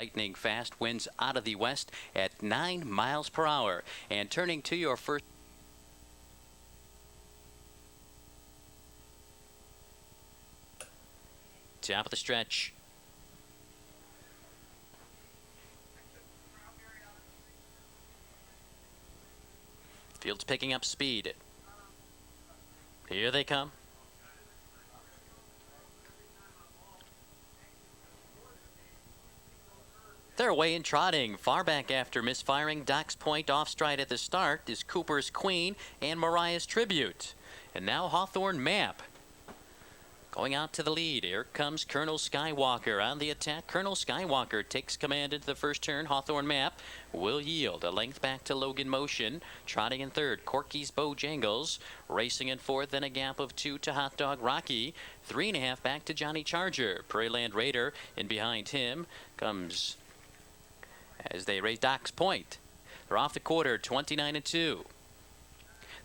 Lightning fast winds out of the west at 9 miles per hour. And turning to your first. Top of the stretch. Field's picking up speed. Here they come. They're away and trotting. Far back after misfiring. Doc's Point off stride at the start is Cooper's Queen and Mariah's Tribute. And now Hawthorne Map going out to the lead. Here comes Colonel Skywalker on the attack. Colonel Skywalker takes command into the first turn. Hawthorne Map will yield a length back to Logan Motion. Trotting in third, Corky's Bojangles. Racing in fourth, then a gap of 2 to Hot Dog Rocky. 3.5 back to Johnny Charger. Prairie Land Raider in behind him comes as they race Doc's Point. They're off the quarter, 29-2.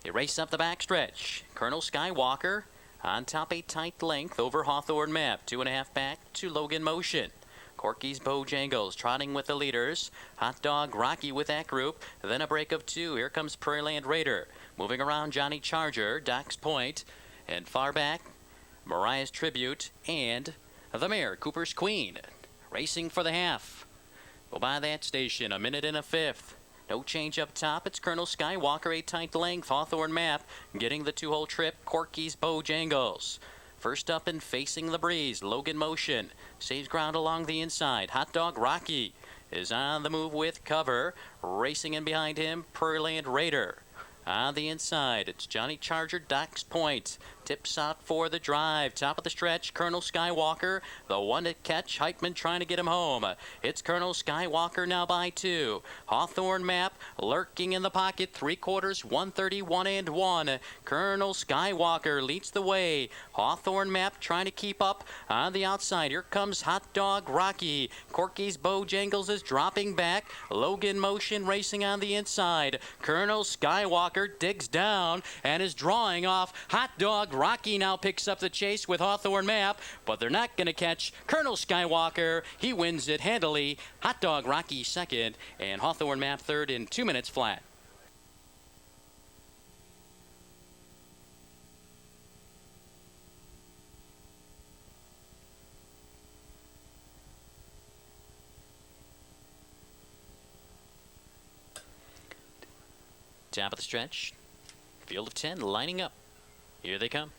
They race up the backstretch. Colonel Skywalker on top, a tight length over Hawthorne Map. 2.5 back to Logan Motion. Corky's Bojangles trotting with the leaders. Hot Dog Rocky with that group. Then a break of 2. Here comes Prairie Land Raider. Moving around Johnny Charger, Doc's Point. And far back, Mariah's Tribute and the mare, Cooper's Queen. Racing for the half. Go by that station, a minute and a fifth. No change up top. It's Colonel Skywalker, a tight length. Hawthorne Map getting the 2-hole trip. Corky's Bojangles. First up and facing the breeze. Logan Motion saves ground along the inside. Hot Dog Rocky is on the move with cover. Racing in behind him, Prairie Land Raider. On the inside, it's Johnny Charger, Doc's Point. Tips out for the drive. Top of the stretch, Colonel Skywalker. The one to catch, Heitman trying to get him home. It's Colonel Skywalker now by 2. Hawthorne Map lurking in the pocket. 3/4, 131-1. Colonel Skywalker leads the way. Hawthorne Map trying to keep up on the outside. Here comes Hot Dog Rocky. Corky's Bojangles is dropping back. Logan Motion racing on the inside. Colonel Skywalker digs down and is drawing off. Hot Dog Rocky now picks up the chase with Hawthorne Map, but they're not going to catch Colonel Skywalker. He wins it handily. Hot Dog Rocky second, and Hawthorne Map third in 2 minutes flat. Top of the stretch. Field of 10 lining up. Here they come.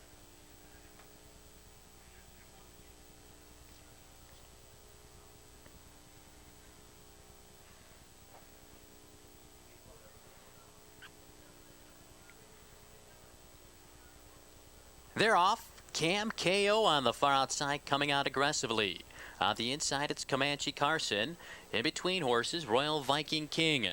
They're off. Cam KO on the far outside coming out aggressively. On the inside, it's Comanche Carson. In between horses, Royal Viking King.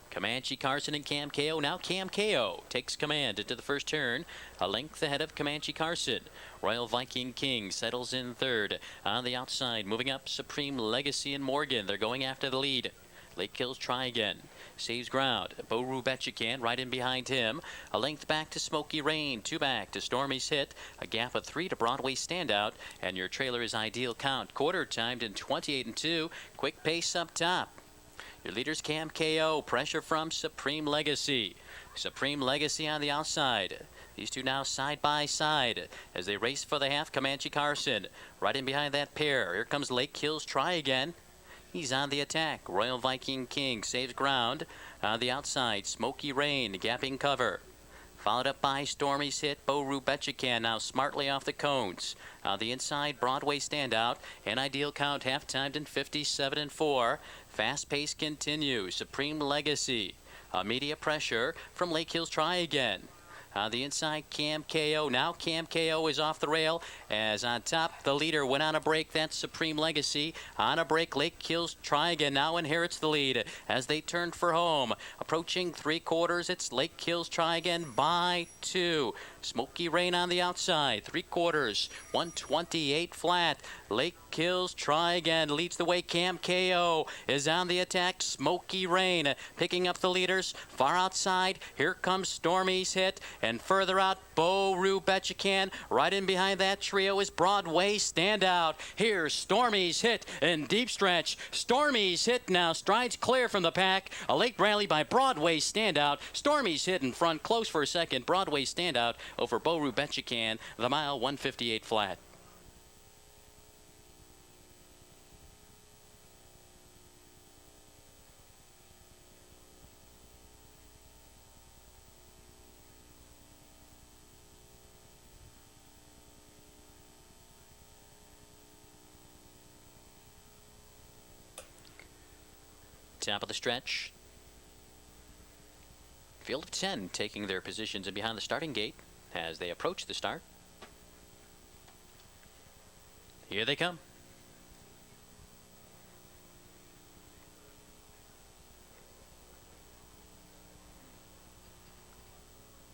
Comanche Carson and Cam KO. Now Cam KO takes command into the first turn. A length ahead of Comanche Carson. Royal Viking King settles in third. On the outside, moving up, Supreme Legacy and Morgan. They're going after the lead. Lake Hills Try Again. Saves ground. Bo Rubechican right in behind him. A length back to Smoky Rain. 2 back to Stormy's Hit. A gap of 3 to Broadway Standout. And your trailer is Ideal Count. Quarter timed in 28-2. Quick pace up top. Your leaders Cam KO. Pressure from Supreme Legacy. Supreme Legacy on the outside. These two now side by side as they race for the half. Comanche Carson right in behind that pair. Here comes Lake Hills Try Again. He's on the attack. Royal Viking King saves ground. On the outside, Smoky Rain gapping cover. Followed up by Stormy's Hit. Bo Rubechican now smartly off the cones. On the inside, Broadway Standout. And Ideal Count half-timed in 57-4. Fast pace continues. Supreme Legacy. Immediate pressure from Lake Hills Try Again. On the inside, Cam KO. Now Cam KO is off the rail as on top the leader went on a break. That's Supreme Legacy. On a break, Lake Hills Try Again now inherits the lead as they turn for home. Approaching 3/4, it's Lake Hills Try Again by 2. Smoky Rain on the outside. 3/4, 128 flat. Lake Hills Try Again leads the way. Cam KO is on the attack. Smoky Rain picking up the leaders. Far outside, here comes Stormy's Hit. And further out, Bo Rue Bet You Can. Right in behind that trio is Broadway Standout. Here's Stormy's Hit in deep stretch. Stormy's Hit now strides clear from the pack. A late rally by Broadway Standout. Stormy's Hit in front, close for a second. Broadway Standout over Bo Rue Bet You Can. The mile 158 flat. Top of the stretch. Field of 10 taking their positions in behind the starting gate as they approach the start. Here they come.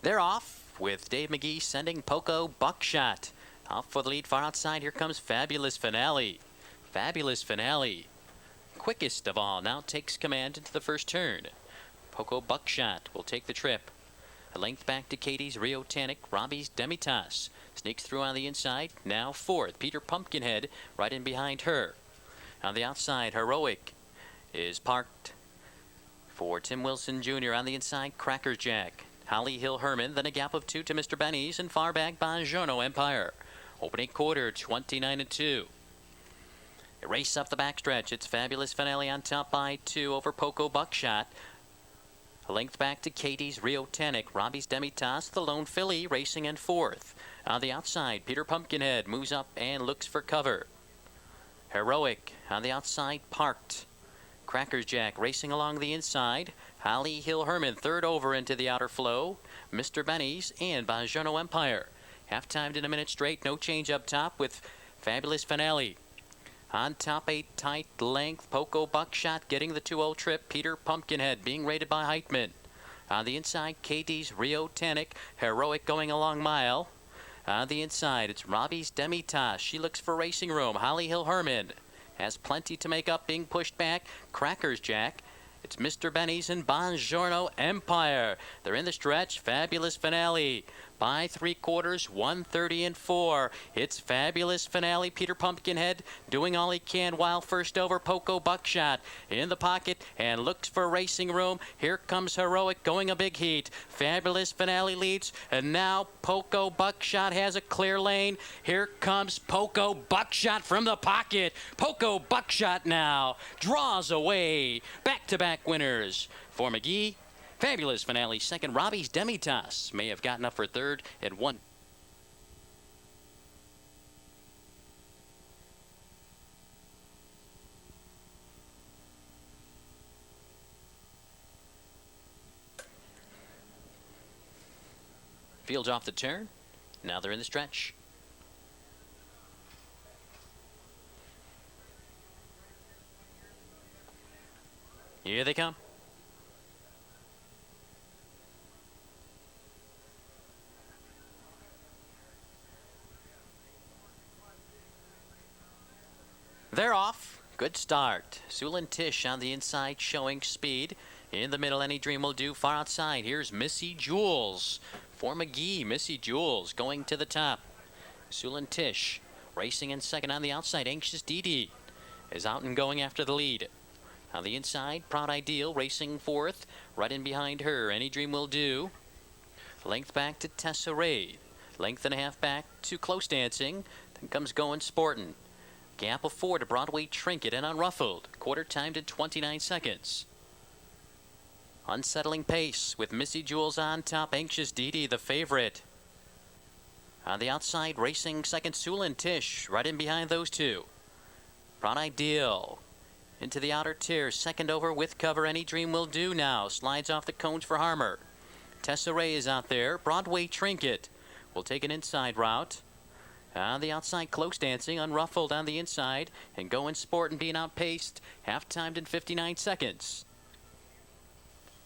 They're off with Dave McGee sending Poco Buckshot. Off for the lead far outside. Here comes Fabulous Finale. Fabulous Finale. Quickest of all now takes command into the first turn. Poco Buckshot will take the trip. A length back to Katie's Rio Tannic. Robbie's Demitas sneaks through on the inside. Now fourth. Peter Pumpkinhead right in behind her. On the outside, Heroic is parked for Tim Wilson Jr. On the inside, Crackerjack. Holly Hill Herman, then a gap of 2 to Mr. Benny's, and far back Bongiorno Empire. Opening quarter, 29-2. A race up the backstretch. It's Fabulous Finale on top by 2 over Poco Buckshot. A length back to Katie's Rio Tannic. Robbie's Demitas, the lone filly, racing in fourth. On the outside, Peter Pumpkinhead moves up and looks for cover. Heroic on the outside, parked. Crackerjack racing along the inside. Holly Hill Herman third over into the outer flow. Mr. Benny's and Bongiorno Empire. Half-timed in a minute straight. No change up top with Fabulous Finale. On top, a tight length. Poco Buckshot getting the 2-0 trip. Peter Pumpkinhead being rated by Heitman. On the inside, Katie's Rio Tannic. Heroic going a long mile. On the inside, it's Robbie's Demitas. She looks for racing room. Holly Hill Herman has plenty to make up, being pushed back. Crackers Jack. It's Mr. Benny's and Bongiorno Empire. They're in the stretch. Fabulous Finale by 3/4, 130-4. It's Fabulous Finale. Peter Pumpkinhead doing all he can while first over Poco Buckshot in the pocket and looks for racing room. Here comes Heroic going a big heat. Fabulous Finale leads, and now Poco Buckshot has a clear lane. Here comes Poco Buckshot from the pocket. Poco Buckshot now draws away. Back-to-back winners for McGee. Fabulous Finale second. Robbie's Demitas may have gotten up for third at 1. Fields off the turn. Now they're in the stretch. Here they come. They're off. Good start. Sulin Tish on the inside showing speed. In the middle, Any Dream Will Do. Far outside, here's Missy Jules for McGee. Missy Jules going to the top. Sulin Tish racing in second on the outside. Anxious Dee is out and going after the lead. On the inside, Proud Ideal racing fourth. Right in behind her, Any Dream Will Do. Length back to Tessa Ray. Length and a half back to Close Dancing. Then comes Going Sportin'. Gap of 4 to Broadway Trinket and Unruffled. Quarter timed in 29 seconds. Unsettling pace with Missy Jules on top. Anxious Dee the favorite. On the outside, racing second, Sulin Tish. Right in behind those two. Proud Ideal into the outer tier. Second over with cover. Any Dream Will Do now. Slides off the cones for Harmer. Tessa Ray is out there. Broadway Trinket will take an inside route. On the outside, Close Dancing, Unruffled on the inside, and Going Sport and being outpaced, half-timed in 59 seconds.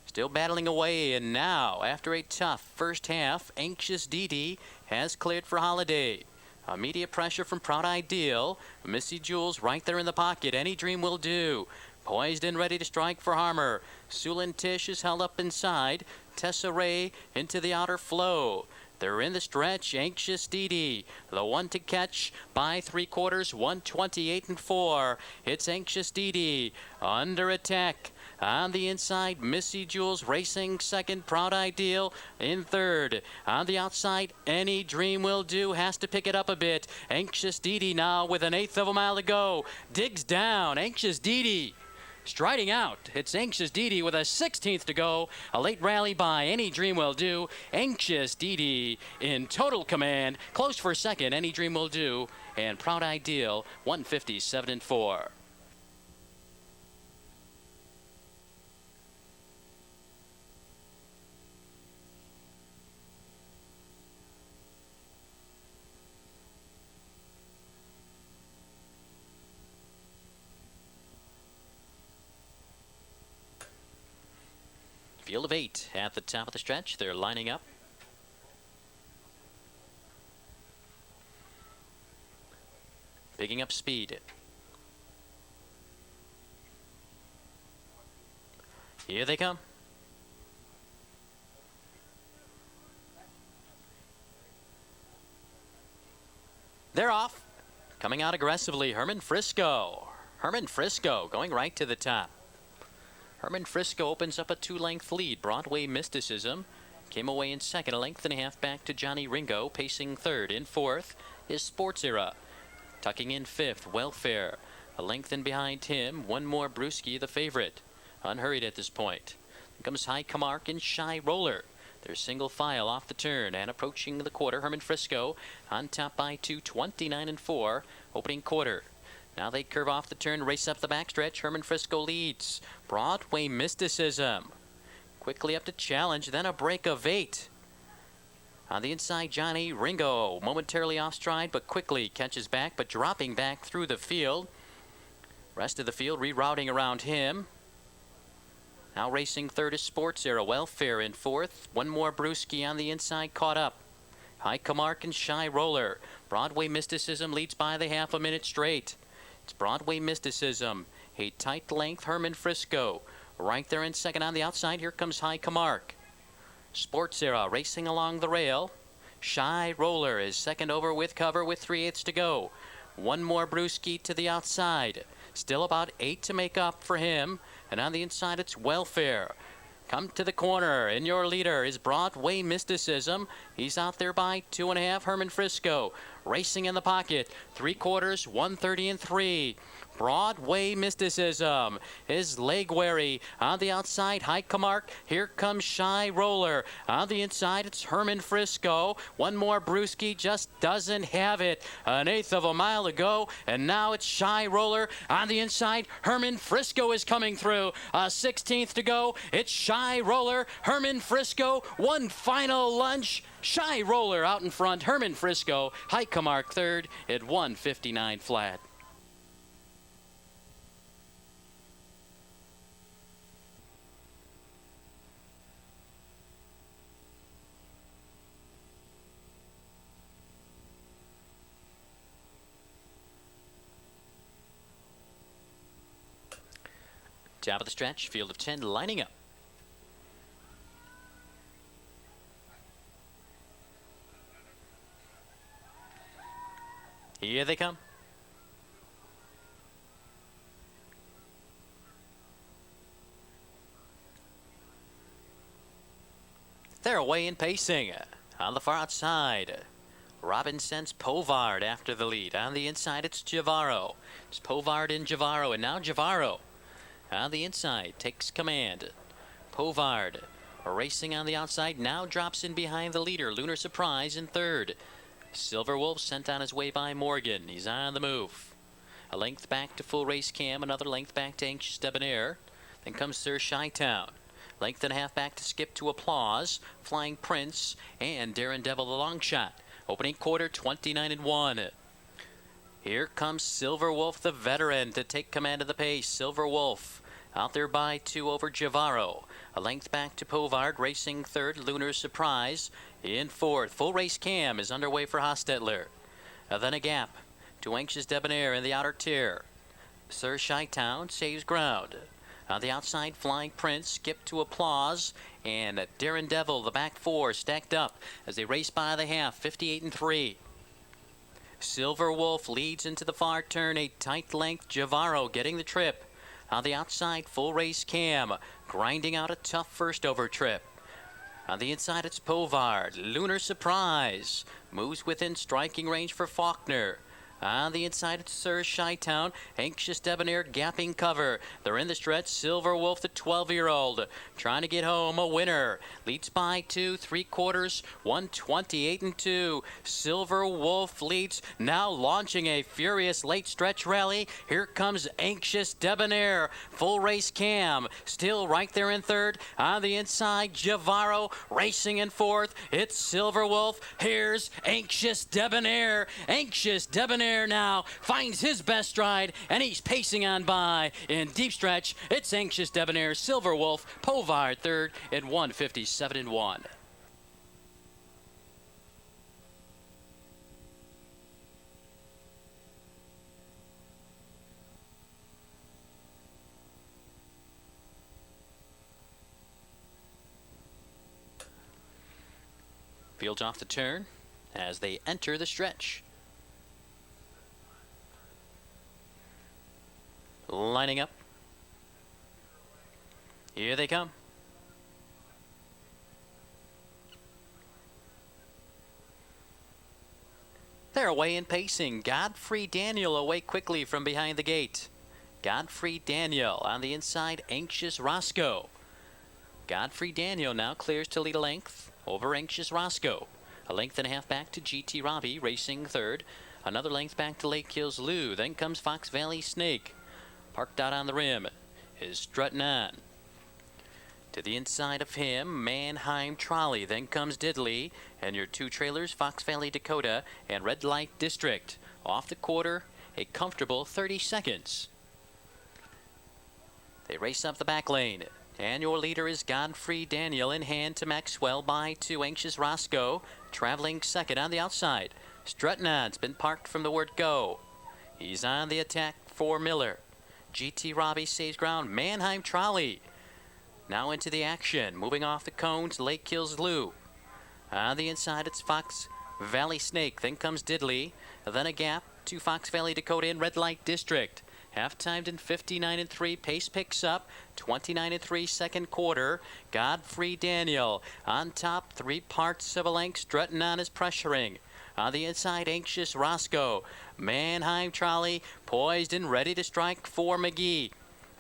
Still battling away, and now, after a tough first half, Anxious Dee has cleared for Holiday. Immediate pressure from Proud Ideal. Missy Jules right there in the pocket. Any Dream Will Do. Poised and ready to strike for Harmer. Sulin Tish is held up inside. Tessa Ray into the outer flow. They're in the stretch. Anxious Didi, the one to catch by 3/4, 128-4. It's Anxious Didi under attack. On the inside, Missy Jules racing second. Proud Ideal in third. On the outside, Any Dream Will Do has to pick it up a bit. Anxious Didi now with an eighth of a mile to go. Digs down. Anxious Didi striding out. It's Anxious Didi with a 16th to go. A late rally by Any Dream Will Do. Anxious Didi in total command. Close for second. Any Dream Will Do. And Proud Ideal 157-4. Field of 8 at the top of the stretch. They're lining up. Picking up speed. Here they come. They're off. Coming out aggressively, Herman Frisco. Herman Frisco going right to the top. Herman Frisco opens up a 2-length lead. Broadway Mysticism came away in second, a length and a half back to Johnny Ringo. Pacing third. In fourth is Sports Era. Tucking in fifth, Welfare. A length in behind him. One more Brewski, the favorite. Unhurried at this point. Then comes High Camargue and Shy Roller. They're single file off the turn and approaching the quarter. Herman Frisco on top by 2, 29-4. Opening quarter. Now they curve off the turn, race up the backstretch. Herman Frisco leads. Broadway Mysticism quickly up to challenge, then a break of 8. On the inside, Johnny Ringo momentarily off stride, but quickly catches back, but dropping back through the field. Rest of the field rerouting around him. Now racing third is Sports Era. Welfare in fourth. One more Brewski on the inside, caught up. High Camargue and Shy Roller. Broadway Mysticism leads by the half a minute straight. It's Broadway Mysticism. A tight length, Herman Frisco. Right there in second on the outside. Here comes High Camargue. Sports Era racing along the rail. Shy Roller is second over with cover with 3/8 to go. One more Brewski to the outside. Still about 8 to make up for him. And on the inside, it's Welfare. Come to the corner, and your leader is Broadway Mysticism. He's out there by 2.5. Herman Frisco racing in the pocket. 3/4, 130-3. Broadway Mysticism is leg wary. On the outside, High Camargue. Here comes Shy Roller. On the inside, it's Herman Frisco. One more Brewski just doesn't have it. An eighth of a mile to go, and now it's Shy Roller. On the inside, Herman Frisco is coming through. A 16th to go. It's Shy Roller. Herman Frisco. One final lunge. Shy Roller out in front. Herman Frisco. High Camargue third at 159 flat. Top of the stretch, field of 10 lining up. Here they come. They're away in pacing. On the far outside, Robinson's Povard after the lead. On the inside, it's Javaro. It's Povard and Javaro, and now Javaro on the inside takes command. Povard racing on the outside, now drops in behind the leader. Lunar Surprise in third. Silver Wolf sent on his way by Morgan. He's on the move. A length back to Full Race Cam, another length back to Anxious Debonair. Then comes Sir Chi-Town. Length and a half back to Skip to Applause, Flying Prince, and Darren Devil the long shot. Opening quarter, 29-1. Here comes Silver Wolf, the veteran, to take command of the pace. Silver Wolf out there by 2 over Javaro. A length back to Povard, racing third. Lunar Surprise in fourth. Full Race Cam is underway for Hostetler. Then a gap to Anxious Debonair in the outer tier. Sir Chi-Town saves ground. On the outside, Flying Prince skipped to Applause, and Darren Devil, the back four, stacked up as they race by the half, 58-3. Silver Wolf leads into the far turn, a tight length. Javaro getting the trip. On the outside, Full Race Cam, grinding out a tough first over trip. On the inside, it's Povard. Lunar Surprise moves within striking range for Faulkner. On the inside, it's Sir Chi-Town. Anxious Debonair gapping cover. They're in the stretch. Silver Wolf, the 12-year-old, trying to get home. A winner. Leads by 2 3/4, 128-2. Silver Wolf leads, now launching a furious late stretch rally. Here comes Anxious Debonair. Full Race Cam still right there in third. On the inside, Javaro racing in fourth. It's Silver Wolf. Here's Anxious Debonair. Anxious Debonair now finds his best stride, and he's pacing on by. In deep stretch, it's Anxious Debonair, Silver Wolf, Povard third at 157-1. Fields off the turn as they enter the stretch. Lining up. Here they come. They're away and pacing. Godfrey Daniel away quickly from behind the gate. Godfrey Daniel on the inside. Anxious Roscoe. Godfrey Daniel now clears to lead a length over Anxious Roscoe. A length and a half back to GT Robbie racing third. Another length back to Lake Hills Lou. Then comes Fox Valley Snake. Parked out on the rim is strutting on. To the inside of him, Mannheim Trolley. Then comes Diddley. And your two trailers, Fox Valley Dakota and Red Light District. Off the quarter, a comfortable 30 seconds. They race up the back lane. And your leader is Godfrey Daniel in hand to Maxwell by 2 Anxious Roscoe. Traveling second on the outside. Strutting on's been parked from the word go. He's on the attack for Miller. GT Robbie saves ground. Mannheim Trolley now into the action. Moving off the cones, Lake Hills Lou. On the inside, it's Fox Valley Snake. Then comes Diddley. Then a gap to Fox Valley Dakota in Red Light District. Half-timed in 59-3. Pace picks up. 29-3 second quarter. Godfrey Daniel on top. 3 parts of a length. Strutting on is pressuring. On the inside, Anxious Roscoe. Mannheim Trolley poised and ready to strike for McGee.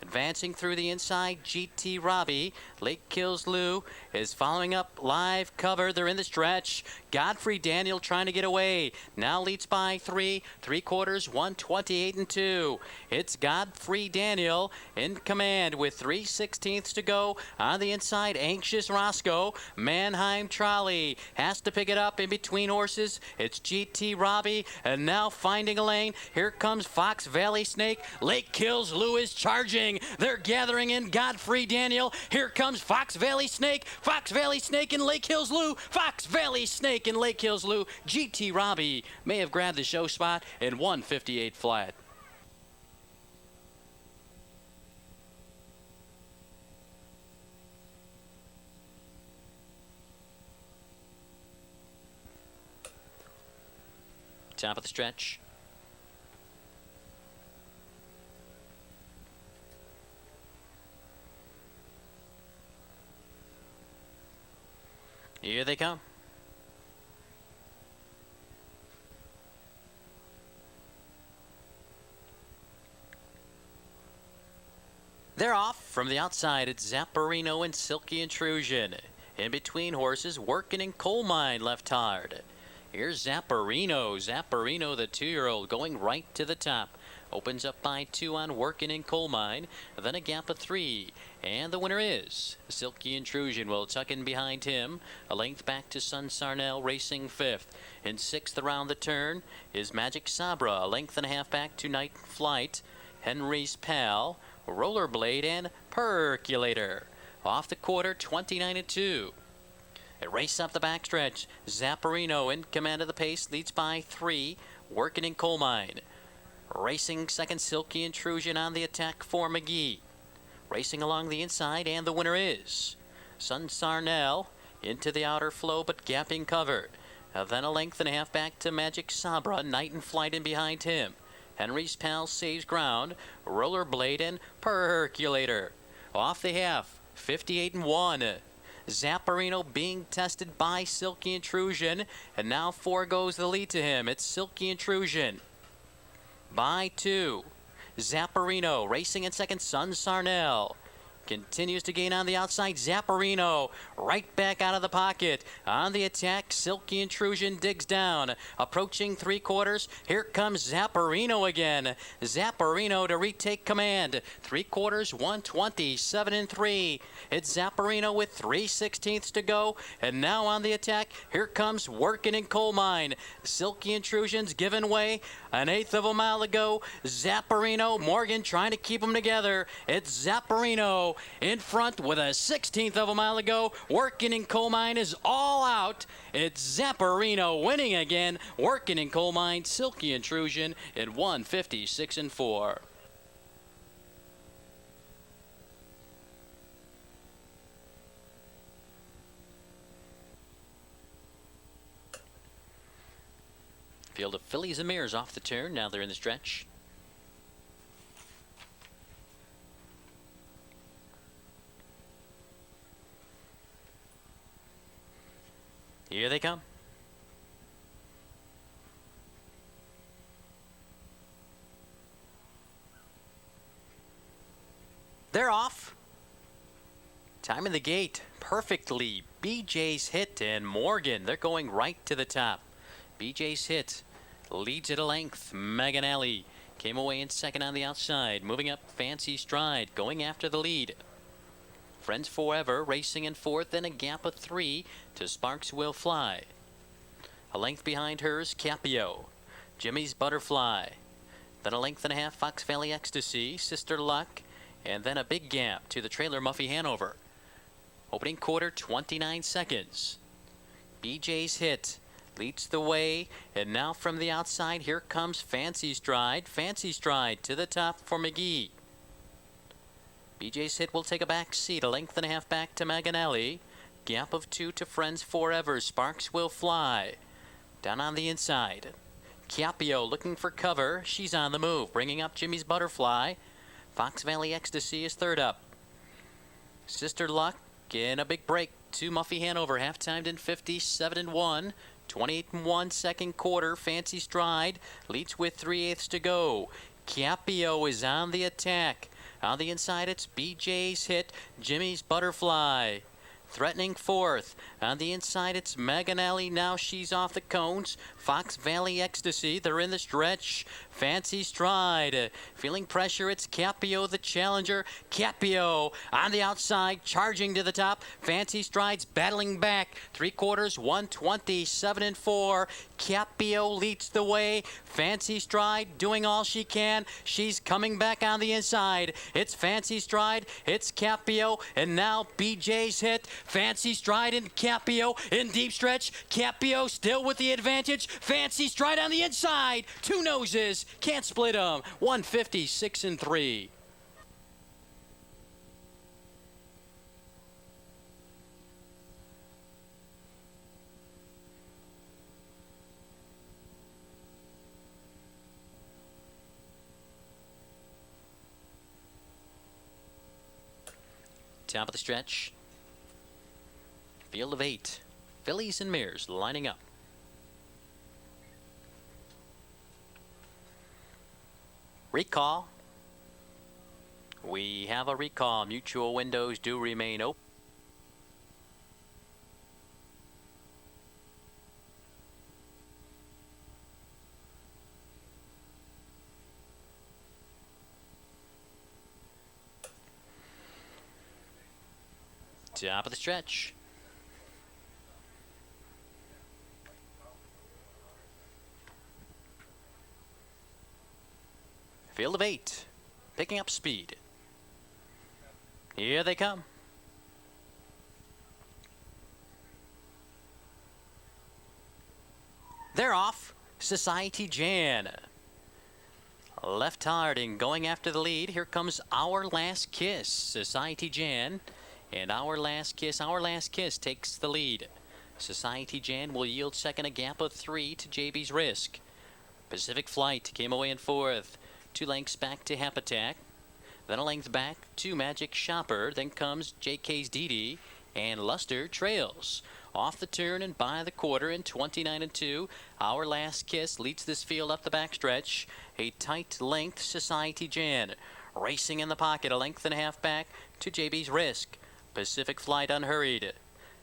Advancing through the inside, GT Robbie. Lake Hills Lou is following up live cover. They're in the stretch. Godfrey Daniel trying to get away. Now leads by 3 3/4, 128-2. It's Godfrey Daniel in command with 3/16 to go. On the inside, Anxious Roscoe. Mannheim Trolley has to pick it up in between horses. It's GT Robbie, and now finding a lane. Here comes Fox Valley Snake. Lake Hills Lou is charging. They're gathering in Godfrey Daniel. Here comes Fox Valley Snake. Fox Valley Snake and Lake Hills Lou. Fox Valley Snake and Lake Hills Lou. GT Robbie may have grabbed the show spot in 158 flat. Top of the stretch. Here they come. They're off. From the outside, it's Zapparino and Silky Intrusion. In between horses, Working in Coal Mine left hard. Here's Zapparino. Zapparino, the 2-year-old, going right to the top. Opens up by 2 on Working in Coal Mine. Then a gap of 3. And the winner is Silky Intrusion. Will tuck in behind him. A length back to Sun Sarnell racing 5th. In 6th around the turn is Magic Sabra. A length and a half back to Night Flight. Henry's Pal, Rollerblade, and Percolator. Off the quarter, 29-2. A race up the backstretch. Zapparino in command of the pace, leads by 3. Working in Coal Mine. Racing second, Silky Intrusion on the attack for McGee. Racing along the inside, and the winner is Sun Sarnell into the outer flow, but gapping cover. Then a length and a half back to Magic Sabra. Night and Flight in behind him. Henry's Pal saves ground. Rollerblade and Percolator. Off the half, 58-1. Zapparino being tested by Silky Intrusion, and now 4 goes the lead to him. It's Silky Intrusion by 2. Zapparino racing in second. Sun Sarnell continues to gain on the outside. Zapparino right back out of the pocket. On the attack, Silky Intrusion digs down. Approaching 3/4. Here comes Zapparino again. Zapparino to retake command. 3/4, 127-3. It's Zapparino with 3/16 to go. And now on the attack, here comes Working in Coal Mine. Silky Intrusion's given way. 1/8 of a mile to go. Zapparino, Morgan trying to keep them together. It's Zapparino in front with a 1/16 of a mile to go. Working in Coal Mine is all out. It's Zapparino winning again. Working in Coal Mine, Silky Intrusion at 156-4. Field of fillies and mares off the turn. Now they're in the stretch. Here they come. They're off. Time in the gate perfectly. BJ's Hit and Morgan. They're going right to the top. BJ's Hit leads at a length. Maganelli came away in second on the outside. Moving up, Fancy Stride going after the lead. Friends Forever racing in fourth, then a gap of 3 to Sparks Will Fly. A length behind hers, Capio. Jimmy's Butterfly. Then a length and a half, Fox Valley Ecstasy, Sister Luck, and then a big gap to the trailer Muffy Hanover. Opening quarter, 29 seconds. BJ's Hit leads the way, and now from the outside, here comes Fancy Stride. Fancy Stride to the top for McGee. BJ's Hit will take a back seat, a length and a half back to Maganelli. Gap of 2 to Friends Forever. Sparks Will Fly. Down on the inside. Capio looking for cover. She's on the move, bringing up Jimmy's Butterfly. Fox Valley Ecstasy is third up. Sister Luck in a big break to Muffy Hanover. Half-timed in 57-1. 28-1 second quarter. Fancy Stride leads with 3/8 to go. Capio is on the attack. On the inside, it's BJ's Hit, Jimmy's Butterfly. Threatening fourth. On the inside, it's Maganelli. Now she's off the cones. Fox Valley Ecstasy. They're in the stretch. Fancy Stride. Feeling pressure. It's Capio, the challenger. Capio on the outside, charging to the top. Fancy Stride's battling back. 3/4, 127-4. Capio leads the way. Fancy Stride doing all she can. She's coming back on the inside. It's Fancy Stride. It's Capio. And now BJ's Hit. Fancy Stride and Capio in deep stretch. Capio still with the advantage. Fancy Stride on the inside. 2 noses. Can't split them. 156-3. Top of the stretch. Field of 8. Fillies and mares lining up. Recall. We have a recall. Mutual windows do remain open. Top of the stretch. Field of 8, picking up speed. Here they come. They're off. Society Jan Left hard and going after the lead. Here comes Our Last Kiss, Society Jan. And Our Last Kiss takes the lead. Society Jan will yield second, a gap of 3 to JB's Risk. Pacific Flight came away in fourth. 2 lengths back to Hap Attack. Then a length back to Magic Shopper. Then comes JK's DD. And Luster trails. Off the turn and by the quarter in 29 and 2. Our Last Kiss leads this field up the backstretch. A tight length, Society Jan. Racing in the pocket, a length and a half back to JB's Risk. Pacific Flight unhurried.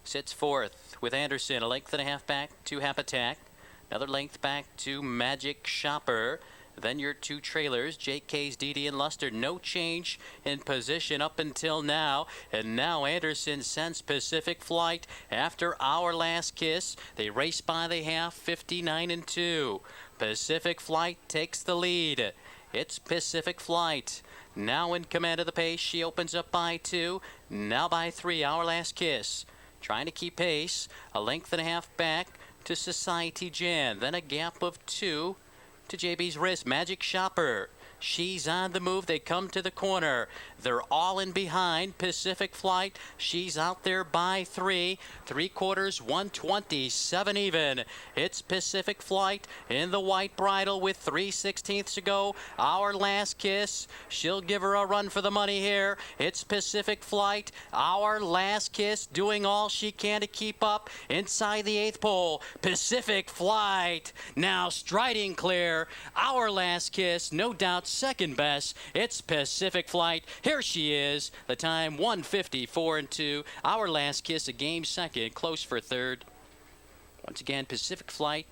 Sits fourth with Anderson, a length and a half back to Hap Attack. Another length back to Magic Shopper. Then your 2 trailers, JK's DD and Luster. No change in position up until now. And now Anderson sends Pacific Flight after Our Last Kiss. They race by the half, 59 and 2. Pacific Flight takes the lead. It's Pacific Flight. Now in command of the pace. She opens up by 2. Now by 3. Our Last Kiss. Trying to keep pace. A length and a half back to Society Jan. Then a gap of 2 to JB's Risk. Magic Shopper. She's on the move. They come to the corner. They're all in behind. Pacific Flight. She's out there by 3. 3/4, 127 even. It's Pacific Flight in the white bridle with 3/16 to go. Our Last Kiss. She'll give her a run for the money here. It's Pacific Flight. Our Last Kiss doing all she can to keep up inside the 8th pole. Pacific Flight now striding clear. Our Last Kiss, no doubt second best. It's Pacific Flight. Here she is. The time 1:54 and 2. Our Last Kiss a game second. Close for third. Once again, Pacific Flight.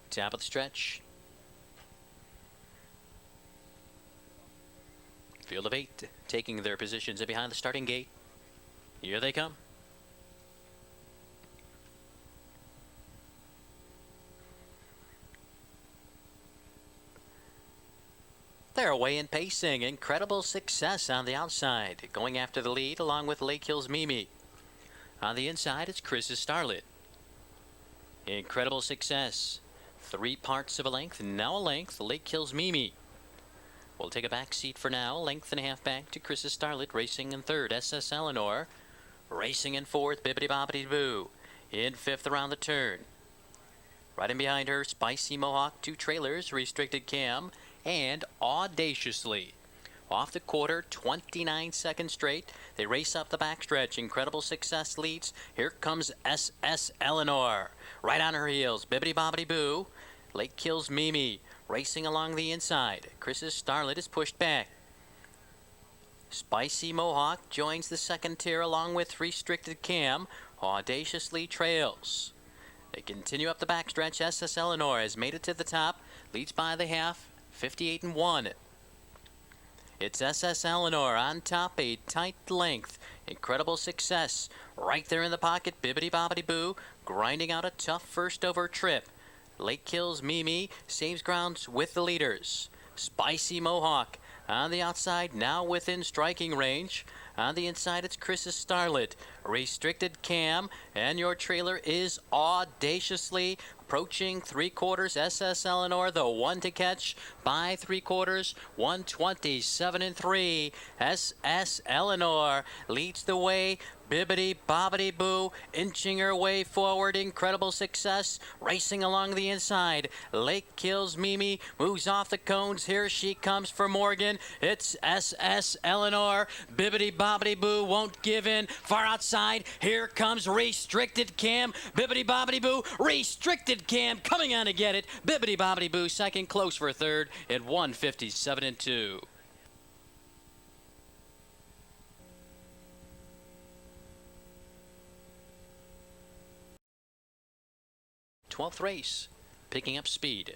Top of the stretch. Field of 8 taking their positions behind the starting gate. Here they come. They're away in pacing. Incredible Success on the outside. Going after the lead along with Lake Hill's Mimi. On the inside, it's Chris's Starlet. Incredible Success. 3 parts of a length. Now a length. Lake Hill's Mimi. We'll take a back seat for now. Length and a half back to Chris's Starlet. Racing in third, SS Eleanor. Racing in fourth, Bibbidi Bobbidi Boo. In fifth around the turn. Right in behind her, Spicy Mohawk, 2 trailers, Restricted Cam, and Audaciously. Off the quarter, 29 seconds straight. They race up the backstretch. Incredible Success leads. Here comes SS Eleanor. Right on her heels, Bibbidi Bobbidi Boo. Lake Hill's Mimi. Racing along the inside. Chris's Starlet is pushed back. Spicy Mohawk joins the second tier along with Restricted Cam. Audaciously trails. They continue up the backstretch. SS Eleanor has made it to the top. Leads by the half. 58 and 1. It's SS Eleanor on top, a tight length. Incredible Success. Right there in the pocket. Bibbidi Bobbidi Boo grinding out a tough first over trip. Lake Hill's Mimi saves grounds with the leaders. Spicy Mohawk on the outside, now within striking range. On the inside, it's Chris's Starlet. Restricted Cam, and your trailer is Audaciously approaching 3/4. SS Eleanor, the one to catch by 3/4. 127 and 3. SS Eleanor leads the way. Bibbidi Bobbidi Boo inching her way forward. Incredible Success racing along the inside. Lake Hill's Mimi moves off the cones. Here she comes for Morgan. It's SS Eleanor. Bibbidi Bobbidi Boo won't give in. Far outside, here comes Restricted Cam. Bibbidi Bobbidi Boo, Restricted Cam coming on to get it. Bibbidi Bobbidi Boo second, close for third at 157 and 2. 12th race, picking up speed.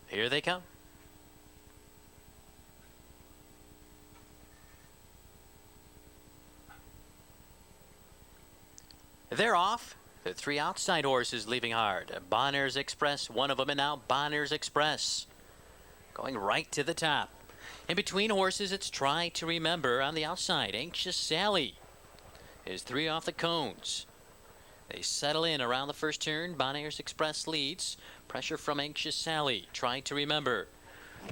Here they come. They're off. The 3 outside horses leaving hard. Bonner's Express, one of them, and now Bonner's Express going right to the top. In between horses, it's Try to Remember on the outside. Anxious Sally is 3 off the cones. They settle in around the first turn. Bonner's Express leads. Pressure from Anxious Sally. Try to Remember.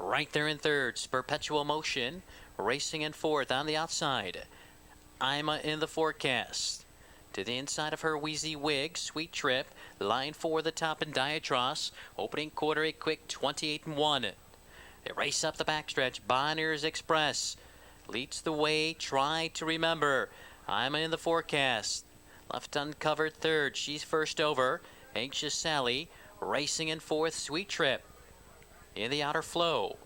Right there in third. Perpetual Motion racing in fourth on the outside. I'm in the Forecast. To the inside of her, Wheezy Wig, Sweet Trip, line 4 the top and Diatross. Opening quarter, a quick 28-1. They race up the backstretch. Bonner's Express leads the way. Try to Remember. I'm in the Forecast. Left uncovered third. She's first over. Anxious Sally racing in fourth. Sweet Trip in the outer flow.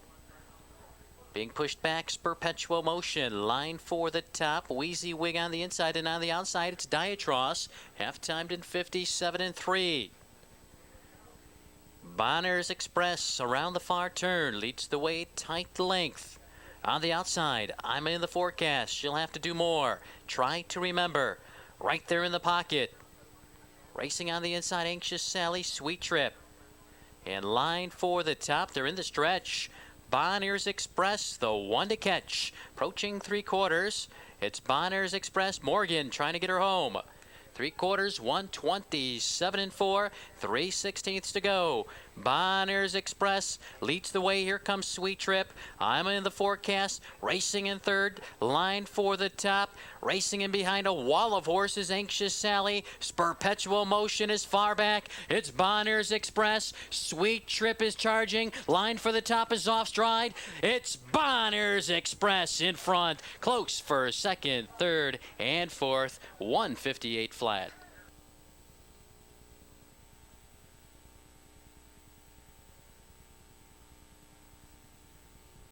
Being pushed back, Perpetual Motion. Line 4 the top. Wheezy Wig on the inside, and on the outside it's Diatross. Half-timed in 57-3. Bonner's Express around the far turn. Leads the way, tight length. On the outside, I'm in the Forecast. She'll have to do more. Try to Remember. Right there in the pocket. Racing on the inside, Anxious Sally, Sweet Trip. And line 4 the top. They're in the stretch. Bonner's Express, the one to catch. Approaching 3/4. It's Bonner's Express. Morgan trying to get her home. 3/4, 127-4, 3/16 to go. Bonner's Express leads the way. Here comes Sweet Trip. I'm in the Forecast. Racing in third. Line 4 the top. Racing in behind a wall of horses. Anxious Sally. Perpetual Motion is far back. It's Bonner's Express. Sweet Trip is charging. Line for the top is off stride. It's Bonner's Express in front. Close for second, third, and fourth. 158 flat.